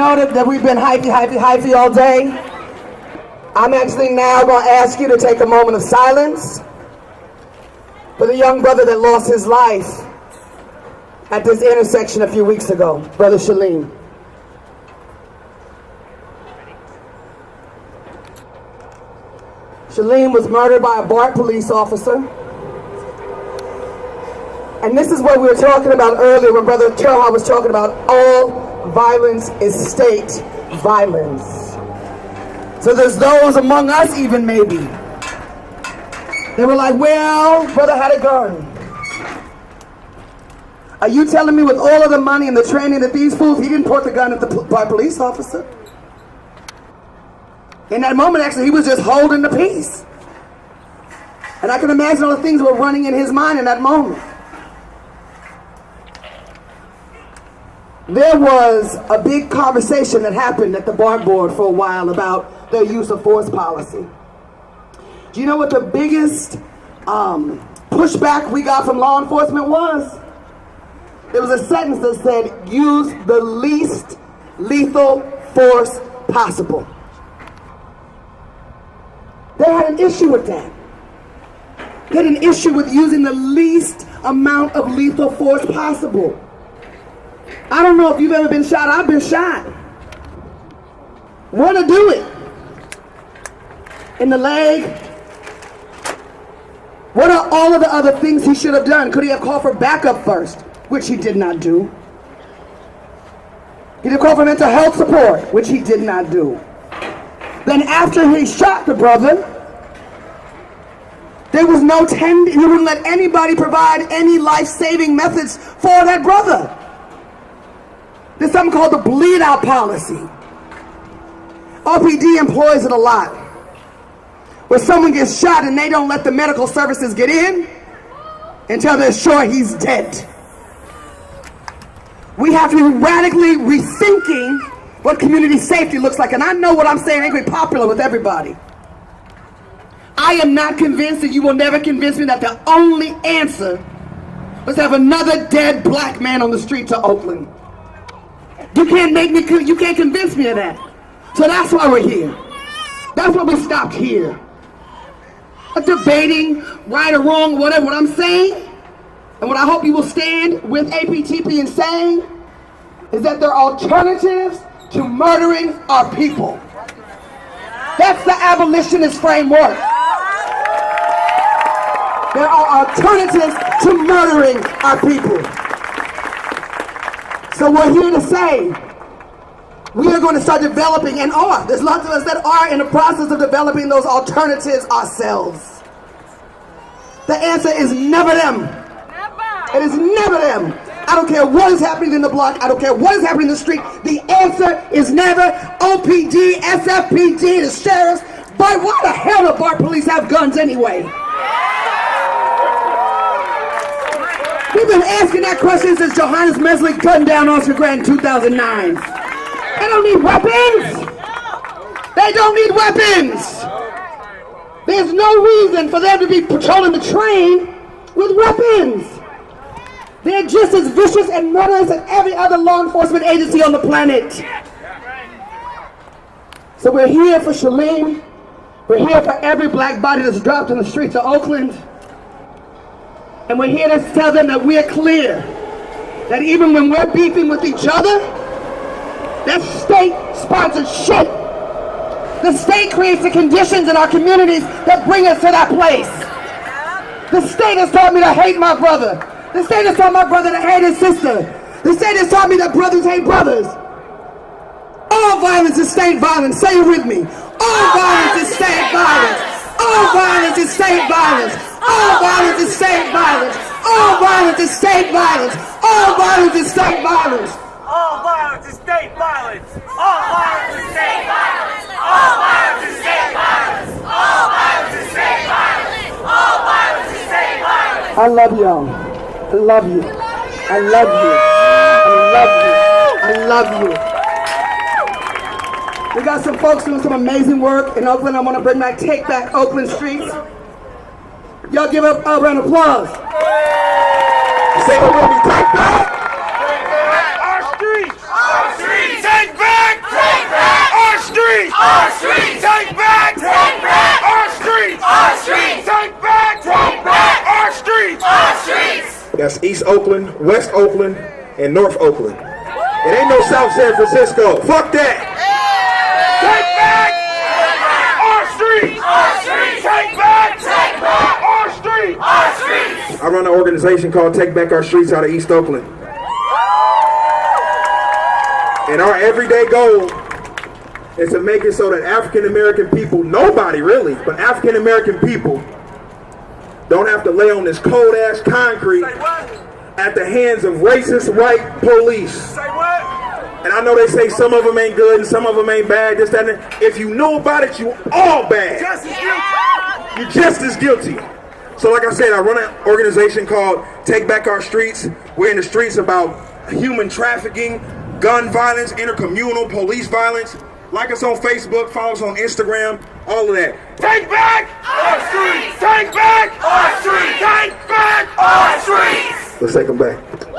know that we've been hypey all day. I'm actually now going to ask you to take a moment of silence for the young brother that lost his life at this intersection a few weeks ago, Brother Shalim. Shalim was murdered by a BART police officer. And this is what we were talking about earlier when Brother Terha was talking about all violence is state violence. So there's those among us even maybe. They were like, well, brother had a gun. Are you telling me with all of the money and the training that these fools, he didn't point the gun at the police officer? In that moment, actually, he was just holding the peace. And I can imagine all the things that were running in his mind in that moment. There was a big conversation that happened at the BART board for a while about their use of force policy. Do you know what the biggest pushback we got from law enforcement was? There was a sentence that said, use the least lethal force possible. They had an issue with that. They had an issue with using the least amount of lethal force possible. I don't know if you've ever been shot. I've been shot. Want to do it. In the leg. What are all of the other things he should have done? Could he have called for backup first? Which he did not do. He did call for mental health support, which he did not do. Then after he shot the brother, there was no he wouldn't let anybody provide any life-saving methods for that brother. There's something called the bleed-out policy. RPD employs it a lot. Where someone gets shot and they don't let the medical services get in until they're sure he's dead. We have to be radically rethinking what community safety looks like. And I know what I'm saying ain't going to be popular with everybody. I am not convinced, and you will never convince me, that the only answer was to have another dead black man on the streets of Oakland. You can't convince me of that. So that's why we're here. That's why we stopped here. Not debating right or wrong, whatever. What I'm saying, and what I hope you will stand with APTP in saying, is that there are alternatives to murdering our people. That's the abolitionist framework. There are alternatives to murdering our people. So we're here to say, we are going to start developing, and are. There's lots of us that are in the process of developing those alternatives ourselves. The answer is never them. It is never them. I don't care what is happening in the block. I don't care what is happening in the street. The answer is never OPD, SFPD, the sheriffs. But why the hell do BART police have guns anyway? We've been asking that question since Johannes Meslick gunned down Oscar Grant in 2009. They don't need weapons. They don't need weapons. There's no reason for them to be patrolling the train with weapons. They're just as vicious and murderous as every other law enforcement agency on the planet. So we're here for Shalim. We're here for every black body that's dropped in the streets of Oakland. And we're here to tell them that we're clear. That even when we're beefing with each other, that's state-sponsored shit. The state creates the conditions in our communities that bring us to that place. The state has taught me to hate my brother. The state has taught my brother to hate his sister. The state has taught me that brothers hate brothers. All violence is state violence. Say it with me. All violence is state violence. All violence is state violence. All violence is state violence. All violence is state violence. All violence is state violence. All violence is state violence. All violence is state violence. All violence is state violence. All violence is state violence. All violence is state violence. I love y'all. I love you. I love you. I love you. I love you. We got some folks doing some amazing work in Oakland. I want to bring back Take Back Oakland Streets. Y'all give up a round of applause. Say what will be take back. Our streets. Our streets. Take back streets! Our streets! Take back! Take back! Our streets! Our streets! Take back! Take back! Our streets! Our streets! That's East Oakland, West Oakland, and North Oakland. It ain't no South San Francisco. Fuck that! Take back! Our streets! Our streets! Take back! Take back! Our streets! Our streets! I run an organization called Take Back Our Streets out of East Oakland. And our everyday goal is to make it so that African American people, nobody really, but African American people don't have to lay on this cold ass concrete at the hands of racist white police. Say what? And I know they say some of them ain't good and some of them ain't bad, this, that, and that. If you know about it, you all bad. Just as guilty. You're just as guilty. So like I said, I run an organization called Take Back Our Streets. We're in the streets about human trafficking, gun violence, intercommunal police violence. Like us on Facebook, follow us on Instagram, all of that. Take back our streets! Take back our streets! Take back our streets! Let's take them back.